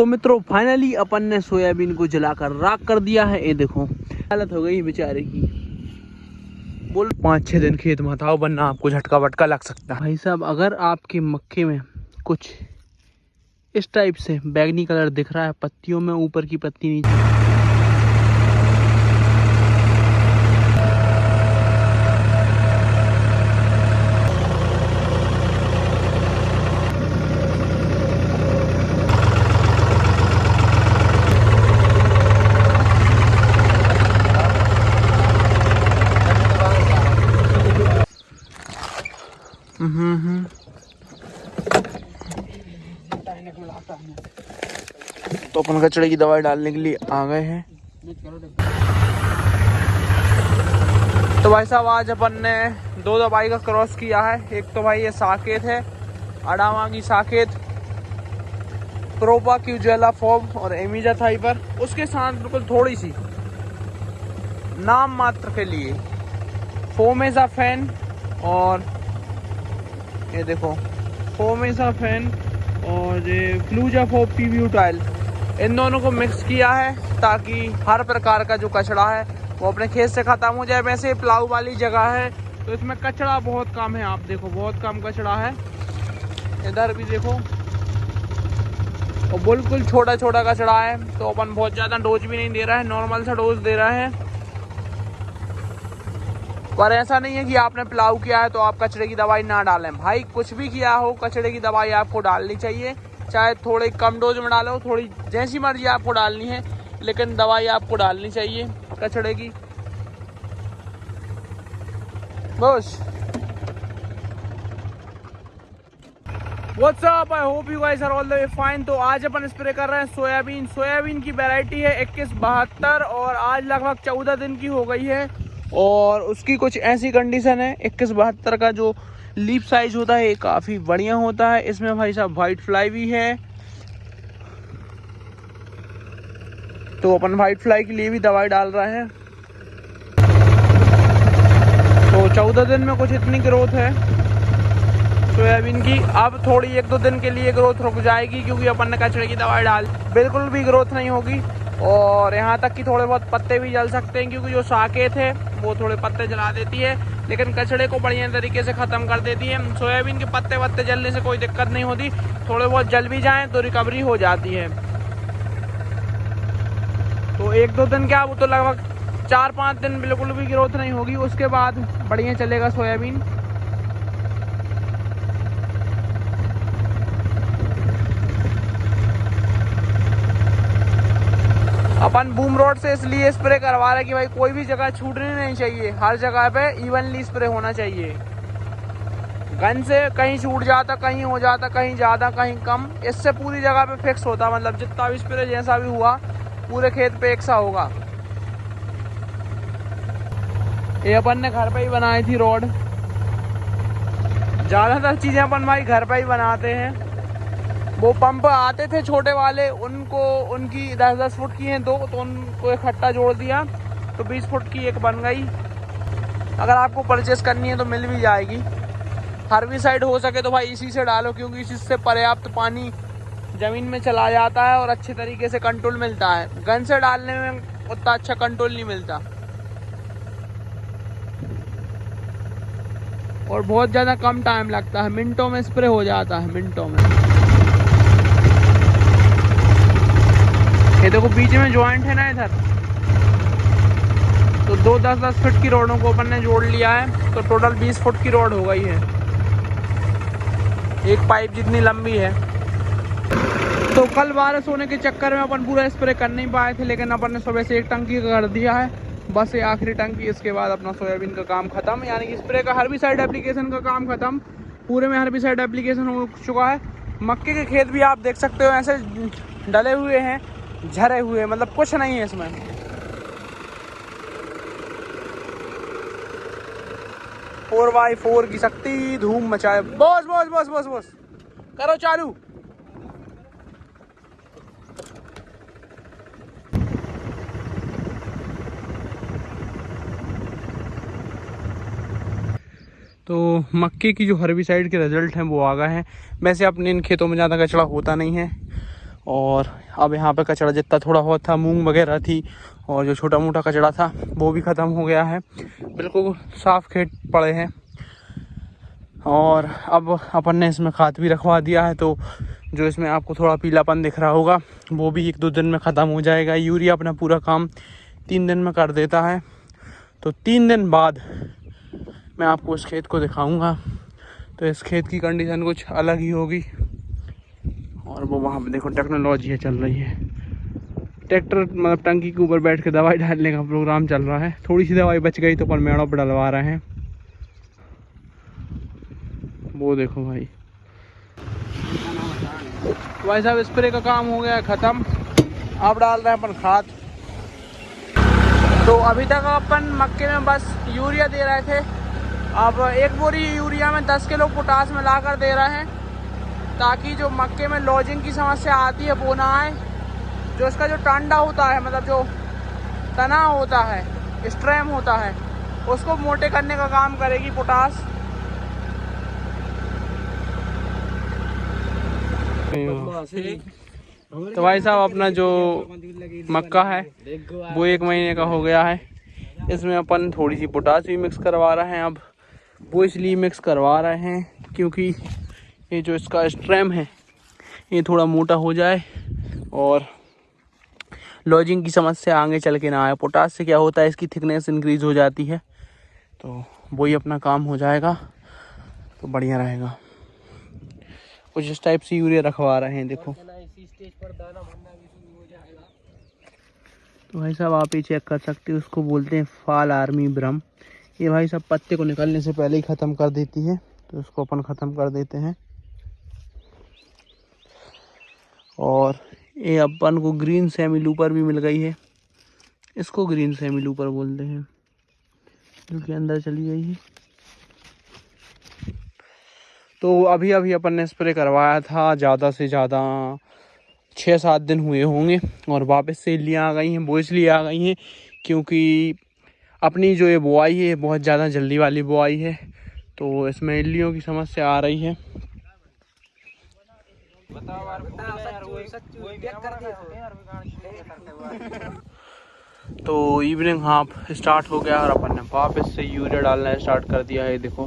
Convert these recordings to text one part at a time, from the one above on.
तो मित्रों फाइनली अपन ने सोयाबीन को जलाकर राख कर दिया है। ये देखो हालत हो गई बेचारे की। बोल 5-6 दिन खेत में था वरना आपको झटका वटका लग सकता है। भाई साहब अगर आपके मक्के में कुछ इस टाइप से बैगनी कलर दिख रहा है पत्तियों में, ऊपर की पत्ती नीचे, तो अपन कचड़े की दवाई डालने के लिए आ गए हैं। तो भाई साहब आज अपन ने 2 दवाई का क्रॉस किया है। एक तो भाई ये साकेत है, अडामा की साकेत, प्रोपा की उजाला फॉर्म और एमिजा थाइपर, उसके साथ बिल्कुल थोड़ी सी नाम मात्र के लिए फोमेजाफेन और ये देखो फोमेजाफेन और ये फ्लूजाफोब पीब्यूटाइल, इन दोनों को मिक्स किया है ताकि हर प्रकार का जो कचड़ा है वो अपने खेत से खत्म हो जाए। वैसे प्लाऊ वाली जगह है तो इसमें कचड़ा बहुत कम है, आप देखो बहुत कम कचड़ा है। इधर भी देखो और बिल्कुल छोटा छोटा कचड़ा है। तो अपन बहुत ज़्यादा डोज भी नहीं दे रहा है, नॉर्मल सा डोज दे रहा है। पर ऐसा नहीं है कि आपने प्लाऊ किया है तो आप कचड़े की दवाई ना डालें। भाई कुछ भी किया हो कचड़े की दवाई आपको डालनी चाहिए, चाहे थोड़े कम डोज में डालो, थोड़ी जैसी मर्जी आपको डालनी है, लेकिन दवाई आपको डालनी चाहिए कचड़े की। बस what's up, I hope you guys are all the way fine. तो आज अपन स्प्रे कर रहे हैं सोयाबीन की वैरायटी है 2172 और आज लगभग 14 दिन की हो गई है और उसकी कुछ ऐसी कंडीशन है। 2172 का जो लीफ साइज होता है ये काफ़ी बढ़िया होता है। इसमें भाई साहब वाइट फ्लाई भी है, तो अपन वाइट फ्लाई के लिए भी दवाई डाल रहे हैं। तो 14 दिन में कुछ इतनी ग्रोथ है सोयाबीन की। अब थोड़ी 1-2 दिन के लिए ग्रोथ रुक जाएगी क्योंकि अपन ने कचड़े की दवाई डाल, बिल्कुल भी ग्रोथ नहीं होगी। और यहाँ तक कि थोड़े बहुत पत्ते भी जल सकते हैं क्योंकि जो साकेत है वो थोड़े पत्ते जला देती है, लेकिन कचड़े को बढ़िया तरीके से ख़त्म कर देती है। सोयाबीन के पत्ते वत्ते जलने से कोई दिक्कत नहीं होती, थोड़े बहुत जल भी जाएँ तो रिकवरी हो जाती है। तो 1-2 दिन क्या, वो तो लगभग 4-5 दिन बिल्कुल भी ग्रोथ नहीं होगी, उसके बाद बढ़िया चलेगा सोयाबीन। अपन बूम रोड से इसलिए स्प्रे करवा रहे हैं कि भाई कोई भी जगह छूटनी नहीं चाहिए, हर जगह पे इवनली स्प्रे होना चाहिए। गन से कहीं छूट जाता, कहीं हो जाता, कहीं ज़्यादा कहीं कम, इससे पूरी जगह पे फिक्स होता, मतलब जितना भी स्प्रे जैसा भी हुआ पूरे खेत पे एक सा होगा। ये अपन ने घर पे ही बनाई थी रोड, ज़्यादातर चीज़ें अपन भाई घर पे ही बनाते हैं। वो पंप आते थे छोटे वाले, उनको उनकी 10-10 फुट की हैं 2, तो उनको इकट्ठा जोड़ दिया तो 20 फुट की एक बन गई। अगर आपको परचेस करनी है तो मिल भी जाएगी। हर्बिसाइड हो सके तो भाई इसी से डालो क्योंकि इसी से पर्याप्त पानी ज़मीन में चला जाता है और अच्छे तरीके से कंट्रोल मिलता है। गन से डालने में उतना अच्छा कंट्रोल नहीं मिलता और बहुत ज़्यादा कम टाइम लगता है, मिनटों में स्प्रे हो जाता है, मिनटों में। ये देखो बीच में जॉइंट है ना इधर, तो 2 10-10 फुट की रोडों को अपन ने जोड़ लिया है तो टोटल 20 फुट की रोड हो गई है, एक पाइप जितनी लंबी है। तो कल बारिश होने के चक्कर में अपन पूरा स्प्रे कर नहीं पाए थे, लेकिन अपन ने सुबह से एक टंकी कर दिया है, बस ये आखिरी टंकी, इसके बाद अपना सोयाबीन का काम खत्म, यानी कि स्प्रे का हर्बिसाइड एप्लीकेशन का काम खत्म। पूरे में हर्बिसाइड एप्लीकेशन हो चुका है। मक्के के खेत भी आप देख सकते हो ऐसे डले हुए हैं, झरे हुए, मतलब कुछ नहीं है इसमें। फोर बाई 4 की शक्ति धूम मचाए। बस बस बस बस बस करो चालू। तो मक्के की जो हर्बिसाइड के रिजल्ट हैं वो आ गए हैं। वैसे अपने इन खेतों में ज़्यादा कचड़ा होता नहीं है और अब यहाँ पे कचरा जितना थोड़ा बहुत था, मूंग वगैरह थी और जो छोटा मोटा कचरा था वो भी ख़त्म हो गया है। बिल्कुल साफ़ खेत पड़े हैं। और अब अपन ने इसमें खाद भी रखवा दिया है, तो जो इसमें आपको थोड़ा पीलापन दिख रहा होगा वो भी 1-2 दिन में ख़त्म हो जाएगा। यूरिया अपना पूरा काम 3 दिन में कर देता है। तो 3 दिन बाद मैं आपको इस खेत को दिखाऊंगा। तो इस खेत की कंडीशन कुछ अलग ही होगी। और वो वहाँ पे देखो टेक्नोलॉजी है चल रही है। ट्रैक्टर मतलब टंकी के ऊपर बैठ के दवाई डालने का प्रोग्राम चल रहा है। थोड़ी सी दवाई बच गई तो अपन मेड़ों पर डलवा रहे हैं। वो देखो भाई साहब स्प्रे का काम हो गया है ख़त्म। अब डाल रहे हैं अपन खाद। तो अभी तक अपन मक्के में बस यूरिया दे रहे थे। अब 1 बोरी यूरिया में 10 किलो पोटास मिला कर दे रहे हैं, ताकि जो मक्के में लॉजिंग की समस्या आती है वो ना आए। जो इसका जो टांडा होता है, मतलब जो तना होता है, स्ट्रैम होता है, उसको मोटे करने का काम करेगी पोटास। तो भाई साहब अपना जो मक्का है वो 1 महीने का हो गया है। इसमें अपन थोड़ी सी पोटास भी मिक्स करवा रहे हैं। अब वो इसलिए मिक्स करवा रहे हैं क्योंकि ये जो इसका स्ट्रैम है ये थोड़ा मोटा हो जाए और लॉजिंग की समस्या आगे चल के ना आए। पोटास से क्या होता है, इसकी थिकनेस इंक्रीज हो जाती है, तो वही अपना काम हो जाएगा तो बढ़िया रहेगा। कुछ इस टाइप से यूरिया रखवा रहे हैं देखो। तो भाई साहब आप ही चेक कर सकते हो, उसको बोलते हैं फाल आर्मी ब्रह्म। ये भाई साहब पत्ते को निकलने से पहले ही ख़त्म कर देती है, तो इसको अपन ख़त्म कर देते हैं। और ये अपन को ग्रीन सेमी लूपर भी मिल गई है। इसको ग्रीन सेमी लूपर बोलते हैं, जो कि अंदर चली गई है। तो अभी अभी अपन ने स्प्रे करवाया था, ज़्यादा से ज़्यादा 6-7 दिन हुए होंगे और वापस से इल्लियाँ आ गई हैं। वो इसलिए आ गई हैं क्योंकि अपनी जो ये बुआई है बहुत ज़्यादा जल्दी वाली बुआई है, तो इसमें इल्लियों की समस्या आ रही है। तो इवनिंग हाफ स्टार्ट हो गया और अपन ने वापस से यूरिया डालना स्टार्ट कर दिया है। देखो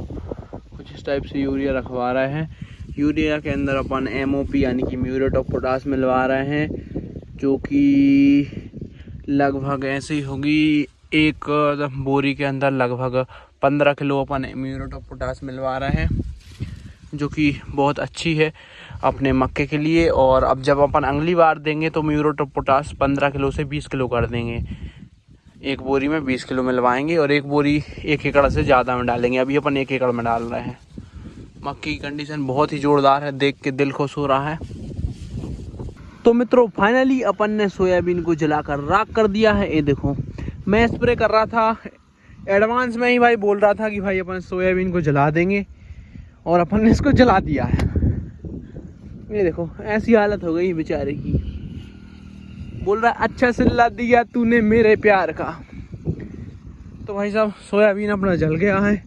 कुछ इस टाइप से यूरिया रखवा रहे हैं। यूरिया के अंदर अपन MOP यानी कि म्यूरेट ऑफ पोटास मिलवा रहे हैं, जो कि लगभग ऐसी होगी। 1 बोरी के अंदर लगभग 15 kilo upon muriate of potash मिलवा रहे हैं, जो कि बहुत अच्छी है अपने मक्के के लिए। और अब जब अपन अगली बार देंगे तो म्यूरेट ऑफ पोटास 15 किलो से 20 किलो कर देंगे। 1 बोरी में 20 किलो मिलवाएंगे और 1 बोरी 1 एकड़ से ज़्यादा में डालेंगे। अभी अपन 1 एकड़ में डाल रहे हैं। मक्के की कंडीशन बहुत ही जोरदार है, देख के दिल खुश हो रहा है। तो मित्रों फाइनली अपन ने सोयाबीन को जलाकर राख कर दिया है। ये देखो मैं स्प्रे कर रहा था, एडवांस में ही भाई बोल रहा था कि भाई अपन सोयाबीन को जला देंगे, और अपन ने इसको जला दिया है। ये देखो ऐसी हालत हो गई बेचारे की। बोल रहा है अच्छा सिला दिया तूने मेरे प्यार का। तो भाई साहब सोयाबीन अपना जल गया है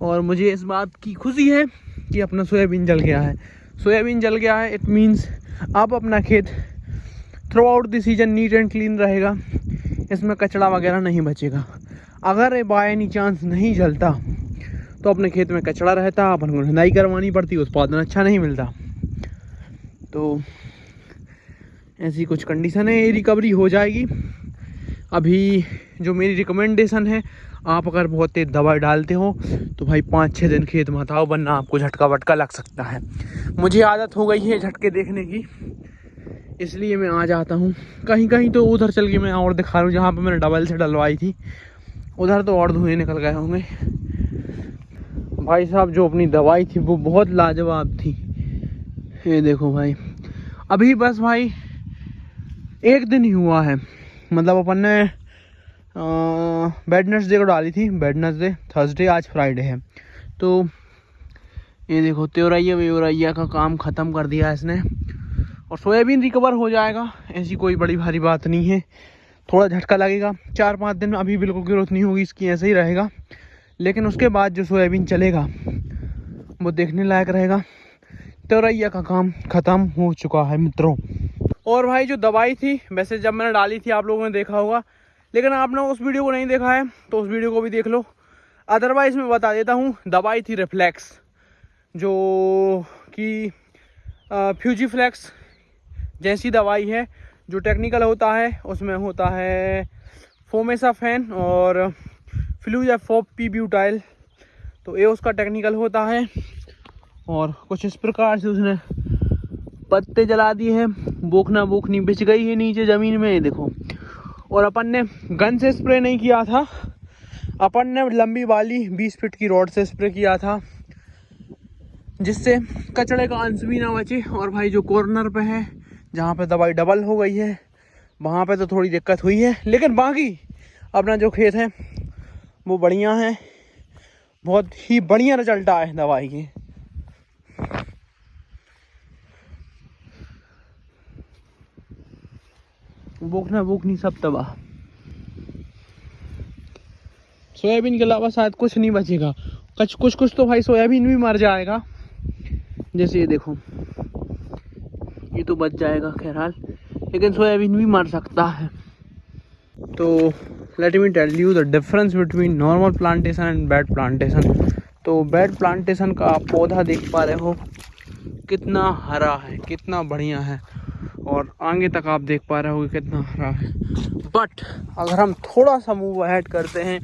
और मुझे इस बात की खुशी है कि अपना सोयाबीन जल गया है। सोयाबीन जल गया है, इट मीन्स अब अपना खेत through out the season neat and clean रहेगा। इसमें कचरा वगैरह नहीं बचेगा। अगर ये बाय एनी चांस नहीं जलता तो अपने खेत में कचरा रहता, अपन को निंदाई करवानी पड़ती, उत्पादन अच्छा नहीं मिलता। तो ऐसी कुछ कंडीशन है, ये रिकवरी हो जाएगी। अभी जो मेरी रिकमेंडेशन है, आप अगर बहुत तेज दवाई डालते हो तो भाई 5-6 दिन खेत मत आओ, वरना आपको झटका वटका लग सकता है। मुझे आदत हो गई है झटके देखने की, इसलिए मैं आ जाता हूँ। कहीं कहीं तो उधर चल के मैं और दिखा रहा हूँ, जहाँ पे मैंने डबल से डलवाई थी उधर तो और धुएँ निकल गए होंगे। भाई साहब जो अपनी दवाई थी वो बहुत लाजवाब थी। ये देखो भाई अभी बस भाई 1 दिन ही हुआ है, मतलब अपन ने वेडनेसडे को डाली थी, वेडनेसडे थर्सडे आज फ्राइडे है। तो ये देखो त्योरैया का काम ख़त्म कर दिया इसने, और सोयाबीन रिकवर हो जाएगा, ऐसी कोई बड़ी भारी बात नहीं है। थोड़ा झटका लगेगा, 4-5 दिन में अभी बिल्कुल ग्रोथ नहीं होगी इसकी, ऐसे ही रहेगा। लेकिन उसके बाद जो सोयाबीन चलेगा वो देखने लायक रहेगा। त्योरैया का काम ख़त्म हो चुका है मित्रों। और भाई जो दवाई थी वैसे जब मैंने डाली थी आप लोगों ने देखा होगा, लेकिन आपने उस वीडियो को नहीं देखा है तो उस वीडियो को भी देख लो। अदरवाइज़ मैं बता देता हूँ, दवाई थी रिफ्लेक्स, जो कि फ्यूजीफ्लेक्स जैसी दवाई है। जो टेक्निकल होता है उसमें होता है फोमेसाफेन और फ्लूजाफोप-पी-ब्यूटाइल, तो ये उसका टेक्निकल होता है। और कुछ इस प्रकार से उसने पत्ते जला दिए हैं, बोखना बोखनी बिछ गई है नीचे ज़मीन में, ये देखो। और अपन ने गन से स्प्रे नहीं किया था, अपन ने लंबी वाली 20 फीट की रॉड से स्प्रे किया था, जिससे कचड़े का अंश भी ना बचे। और भाई जो कॉर्नर पे है जहाँ पे दवाई डबल हो गई है वहाँ पे तो थोड़ी दिक्कत हुई है, लेकिन बाकी अपना जो खेत है वो बढ़िया है, बहुत ही बढ़िया रिजल्ट आए हैं दवाई के। बोखना बोखनी सब तबाह, सोयाबीन के अलावा शायद कुछ नहीं बचेगा। कुछ तो भाई सोयाबीन भी मर जाएगा, जैसे ये देखो, ये तो बच जाएगा खैरहाल, लेकिन सोयाबीन भी मर सकता है। तो let me tell you the difference between normal plantation and bed plantation. तो बेड प्लांटेशन का आप पौधा देख पा रहे हो कितना हरा है, कितना बढ़िया है, और आगे तक आप देख पा रहे हो कि कितना हरा है। बट अगर हम थोड़ा सा मूव अहेड करते हैं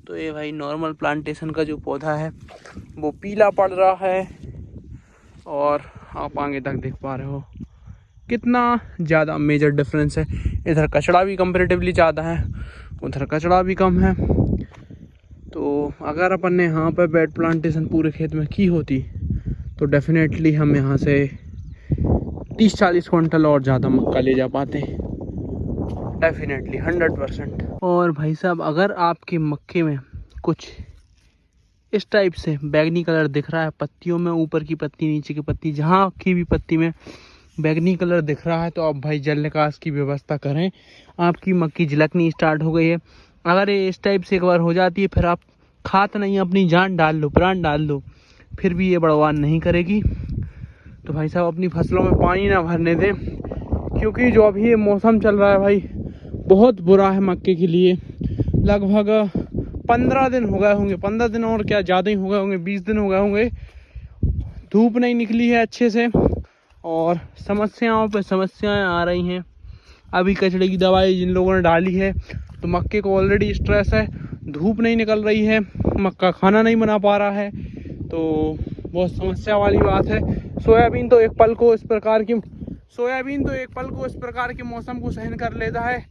तो ये भाई नॉर्मल प्लांटेशन का जो पौधा है वो पीला पड़ रहा है, और आप आगे तक देख पा रहे हो कितना ज़्यादा मेजर डिफरेंस है। इधर कचड़ा भी कंपैरेटिवली ज़्यादा है, उधर कचड़ा भी कम है। तो अगर अपन ने यहाँ पर बेड प्लांटेशन पूरे खेत में की होती तो डेफिनेटली हम यहाँ से 30-40 क्विंटल और ज़्यादा मक्का ले जा पाते, डेफिनेटली 100%। और भाई साहब, अगर आपके मक्के में कुछ इस टाइप से बैगनी कलर दिख रहा है पत्तियों में, ऊपर की पत्ती नीचे की पत्ती, जहाँ की भी पत्ती में बैगनी कलर दिख रहा है, तो आप भाई जल निकास की व्यवस्था करें। आपकी मक्की झिलकनी स्टार्ट हो गई है, अगर ये इस टाइप से एक बार हो जाती है फिर आप खात नहीं, अपनी जान डाल लो, प्राण डाल लो, फिर भी ये बड़वान नहीं करेगी। तो भाई साहब अपनी फसलों में पानी ना भरने दें, क्योंकि जो अभी ये मौसम चल रहा है भाई बहुत बुरा है मक्के के लिए। लगभग 15 दिन हो गए होंगे, 15 दिन और क्या ज़्यादा ही हो गए होंगे, 20 दिन हो गए होंगे, धूप नहीं निकली है अच्छे से, और समस्याओं पे समस्याएं आ रही हैं। अभी कचड़े की दवाई जिन लोगों ने डाली है तो मक्के को ऑलरेडी स्ट्रेस है, धूप नहीं निकल रही है, मक्का खाना नहीं बना पा रहा है, तो बहुत समस्या वाली बात है। सोयाबीन तो एक पल को इस प्रकार के मौसम को सहन कर लेता है,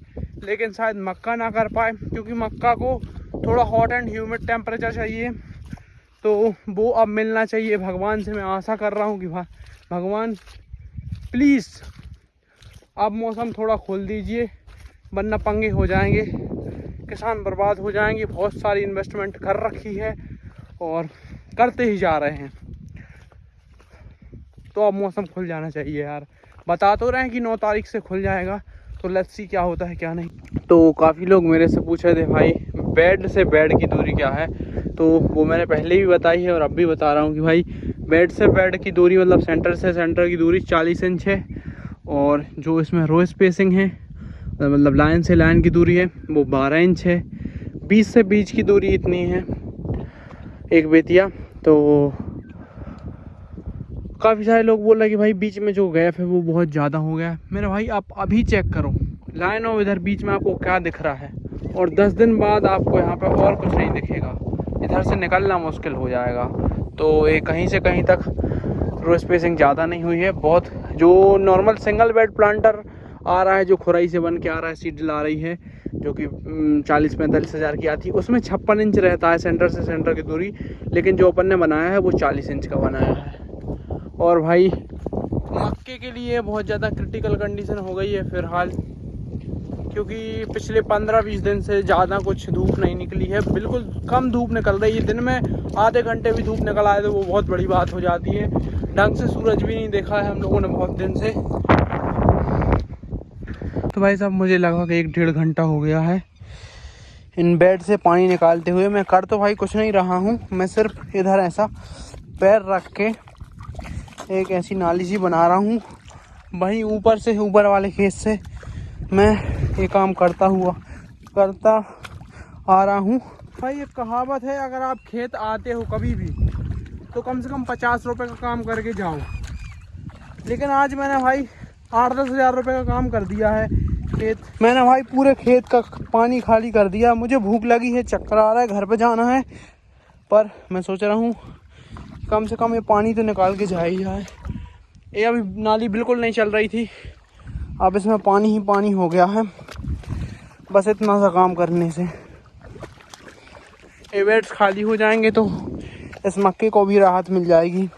लेकिन शायद मक्का ना कर पाए, क्योंकि मक्का को थोड़ा हॉट एंड ह्यूमिड टेम्परेचर चाहिए, तो वो अब मिलना चाहिए। भगवान से मैं आशा कर रहा हूँ कि भगवान प्लीज़ अब मौसम थोड़ा खोल दीजिए, वरना पंगे हो जाएंगे, किसान बर्बाद हो जाएंगे। बहुत सारी इन्वेस्टमेंट कर रखी है और करते ही जा रहे हैं, तो अब मौसम खुल जाना चाहिए यार। बता तो रहे हैं कि 9 तारीख से खुल जाएगा, तो लेट्स सी क्या होता है क्या नहीं। तो काफ़ी लोग मेरे से पूछ रहे थे भाई बेड से बेड की दूरी क्या है, तो वो मैंने पहले भी बताई है और अब भी बता रहा हूँ कि भाई बेड से बेड की दूरी मतलब सेंटर से सेंटर की दूरी 40 इंच है, और जो इसमें रो स्पेसिंग है मतलब लाइन से लाइन की दूरी है वो 12 इंच है। बीच से बीच की दूरी इतनी है एक बेतिया। तो काफ़ी सारे लोग बोल रहे हैं कि भाई बीच में जो गैप है वो बहुत ज़्यादा हो गया है। मेरे भाई आप अभी चेक करो लाइन और इधर बीच में आपको क्या दिख रहा है, और 10 दिन बाद आपको यहाँ पे और कुछ नहीं दिखेगा, इधर से निकलना मुश्किल हो जाएगा। तो ये कहीं से कहीं तक रो स्पेसिंग ज़्यादा नहीं हुई है बहुत। जो नॉर्मल सिंगल बेड प्लांटर आ रहा है, जो खुराई से बन के आ रहा है, सीड आ रही है जो कि 40-45 हज़ार की आती है, उसमें 56 इंच रहता है सेंटर से सेंटर की दूरी, लेकिन जो अपन ने बनाया है वो 40 इंच का बनाया है। और भाई मक्के के लिए बहुत ज़्यादा क्रिटिकल कंडीशन हो गई है फिलहाल, क्योंकि पिछले 15-20 दिन से ज़्यादा कुछ धूप नहीं निकली है, बिल्कुल कम धूप निकल रही है। दिन में आधे घंटे भी धूप निकल आए तो वो बहुत बड़ी बात हो जाती है। ढंग से सूरज भी नहीं देखा है हम लोगों ने बहुत दिन से। तो भाई साहब मुझे लगभग 1-1.5 घंटा हो गया है इन बेड से पानी निकालते हुए। मैं कर तो भाई कुछ नहीं रहा हूँ, मैं सिर्फ इधर ऐसा पैर रख के एक ऐसी नाली सी बना रहा हूँ वहीं ऊपर से, ऊपर वाले खेत से मैं ये काम करता आ रहा हूँ। भाई एक कहावत है, अगर आप खेत आते हो कभी भी तो कम से कम 50 रुपये का काम करके जाओ। लेकिन आज मैंने भाई 8-10 हज़ार रुपये का काम कर दिया है खेत। मैंने भाई पूरे खेत का पानी खाली कर दिया। मुझे भूख लगी है, चक्कर आ रहा है, घर पे जाना है, पर मैं सोच रहा हूँ कम से कम ये पानी तो निकाल के जा ही जाए। ये अभी नाली बिल्कुल नहीं चल रही थी, अब इसमें पानी ही पानी हो गया है। बस इतना सा काम करने से ये वेट्स खाली हो जाएंगे तो इस मक्के को भी राहत मिल जाएगी।